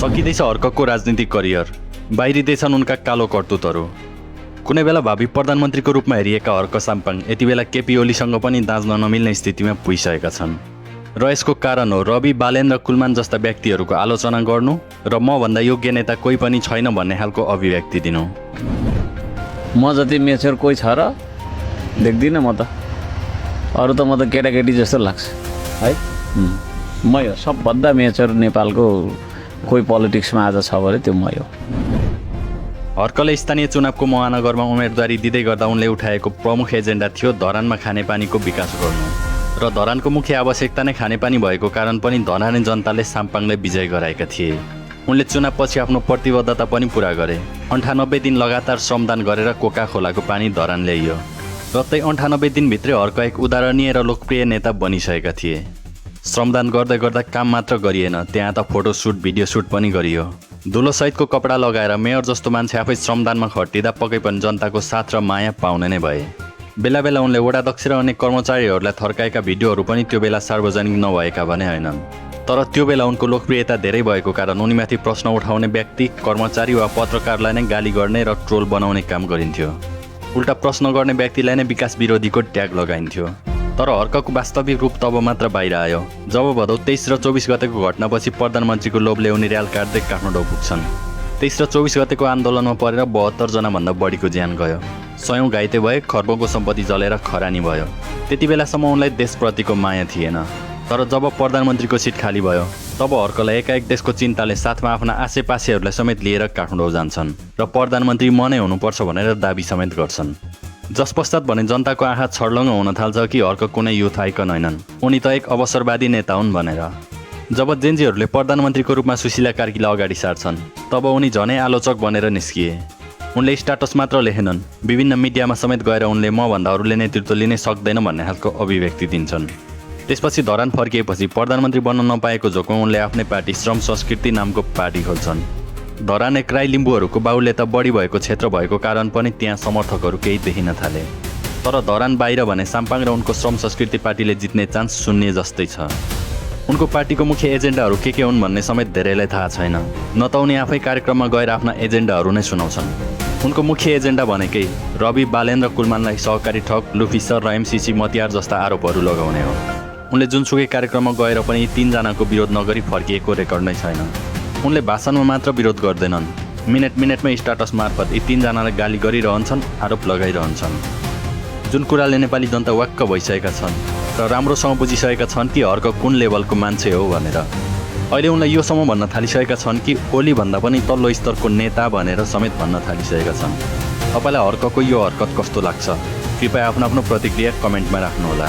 सकिँदैछ अर्कको राजनीतिक करियर, बाहिरिँदैछन् उनका कालो करतुतहरू। कुनै बेला भावी प्रधानमन्त्रीको रूपमा हेरिएका हर्क साम्पाङ यति बेला केपी ओलीसँग पनि दाँच्न नमिल्ने स्थितिमा पुगिसकेका छन् र यसको कारण हो रवि बालेन र कुलमान जस्ता व्यक्तिहरूको आलोचना गर्नु र मभन्दा योग्य नेता कोही पनि छैन भन्ने खालको अभिव्यक्ति दिनु। म जति मेच्योर कोही छ र देख्दिनँ म त, अरू त म त केटाकेटी जस्तो लाग्छ है। म यो सबभन्दा मेच्योर नेपालको कोही पोलिटिक्समा आज छ भने त्यो म हो। हर्कले स्थानीय चुनावको महानगरमा उम्मेदवारी दिँदै गर्दा उनले उठाएको प्रमुख एजेन्डा थियो धरानमा खानेपानीको विकास गर्नु र धरानको मुख्य आवश्यकता नै खानेपानी भएको कारण पनि धराने जनताले साम्पाङले विजय गराएका थिए। उनले चुनावपछि आफ्नो प्रतिबद्धता पनि पुरा गरे। 98 दिन लगातार श्रमदान गरेर कोका खोलाको पानी धरान ल्याइयो र त्यही 98 दिनभित्रै हर्क एक उदाहरणीय र लोकप्रिय नेता बनिसकेका थिए। श्रमदान गर्दै गर्दा काम मात्र गरिएन, त्यहाँ त फोटो सुट भिडियो सुट पनि गरियो। धुलोसहितको कपडा लगाएर मेयर जस्तो मान्छे आफै श्रमदानमा खटिँदा पक्कै पनि जनताको साथ र माया पाउने नै भए। बेला बेला उनले वडाध्यक्ष र अनेक कर्मचारीहरूलाई थर्काएका भिडियोहरू पनि त्यो बेला सार्वजनिक नभएका भने होइनन्। तर त्यो बेला उनको लोकप्रियता धेरै भएको कारण उनीमाथि प्रश्न उठाउने व्यक्ति, कर्मचारी वा पत्रकारलाई नै गाली गर्ने र ट्रोल बनाउने काम गरिन्थ्यो। उल्टा प्रश्न गर्ने व्यक्तिलाई नै विकास विरोधीको ट्याग लगाइन्थ्यो। तर हर्कको वास्तविक रूप तब मात्र बाहिर आयो जब भदौ 23 र 24 गतेको घटनापछि प्रधानमन्त्रीको लोभले उनी र्याल काट्दै काठमाडौँ पुग्छन्। 23 र 24 गतेको आन्दोलनमा परेर 72 जनाभन्दा बढीको ज्यान गयो, सयौं घाइते भए, खर्बको सम्पत्ति जलेर खरानी भयो। त्यति बेलासम्म उनलाई देशप्रतिको माया थिएन। तर जब प्रधानमन्त्रीको सिट खाली भयो तब हर्कलाई एकाएक देशको चिन्ताले साथमा आफ्ना आसेपासेहरूलाई समेत लिएर काठमाडौँ जान्छन् र प्रधानमन्त्री म नै हुनुपर्छ भनेर दाबी समेत गर्छन्। जस पश्चात भने जनताको आँखा छर्लङ्ग हुन थाल्छ कि हर्क कुनै युथ आइकन होइनन्, उनी त एक अवसरवादी नेता हुन् भनेर। जब जेन्जीहरूले प्रधानमन्त्रीको रूपमा सुशीला कार्कीलाई अगाडि सार्छन् तब उनी झनै आलोचक बनेर निस्किए। उनले स्ट्याटस मात्र लेखेनन्, विभिन्न मिडियामा समेत गएर उनले मभन्दा अरूले नेतृत्व लिनै सक्दैन भन्ने खालको अभिव्यक्ति दिन्छन्। त्यसपछि धरान फर्किएपछि प्रधानमन्त्री बन्न नपाएको झोकमा उनले आफ्नै पार्टी श्रम संस्कृति नामको पार्टी खोल्छन्। धरान एक राई लिम्बूहरूको बाहुल्यता बढी भएको क्षेत्र भएको कारण पनि त्यहाँ समर्थकहरू केही देखिन थाले। तर धरान बाहिर भने साम्पाङ र उनको श्रम संस्कृति पार्टीले जित्ने चान्स शून्य जस्तै छ। उनको पार्टीको मुख्य एजेन्डाहरू के हुन् भन्ने समेत धेरैलाई थाहा छैन, न त उनी आफै कार्यक्रममा गएर आफ्ना एजेन्डाहरू नै सुनाउँछन्। उनको मुख्य एजेन्डा भनेकै रवि बालेन र कुलमानलाई सहकारी ठग, लुफिसर र एमसिसी मतियार जस्ता आरोपहरू लगाउने हो। उनले जुनसुकै कार्यक्रममा गएर पनि यी 3 जनाको विरोध नगरी फर्किएको रेकर्ड नै छैन। उनले भाषणमा मात्र विरोध गर्दैनन्, मिनेटमै स्ट्याटस मार्फत यी 3 जनालाई गाली गरिरहन्छन्, आरोप लगाइरहन्छन्। जुन कुराले नेपाली जनता वाक्क भइसकेका छन् र राम्रोसँग बुझिसकेका छन् कि हर्क कुन लेभलको मान्छे हो भनेर। अहिले उनलाई योसम्म भन्न थालिसकेका छन् कि ओली भन्दा पनि तल्लो स्तरको नेता भनेर समेत भन्न थालिसकेका छन्। तपाईँलाई हर्कको यो हरकत कस्तो लाग्छ? कृपया आफ्नो प्रतिक्रिया कमेन्टमा राख्नुहोला।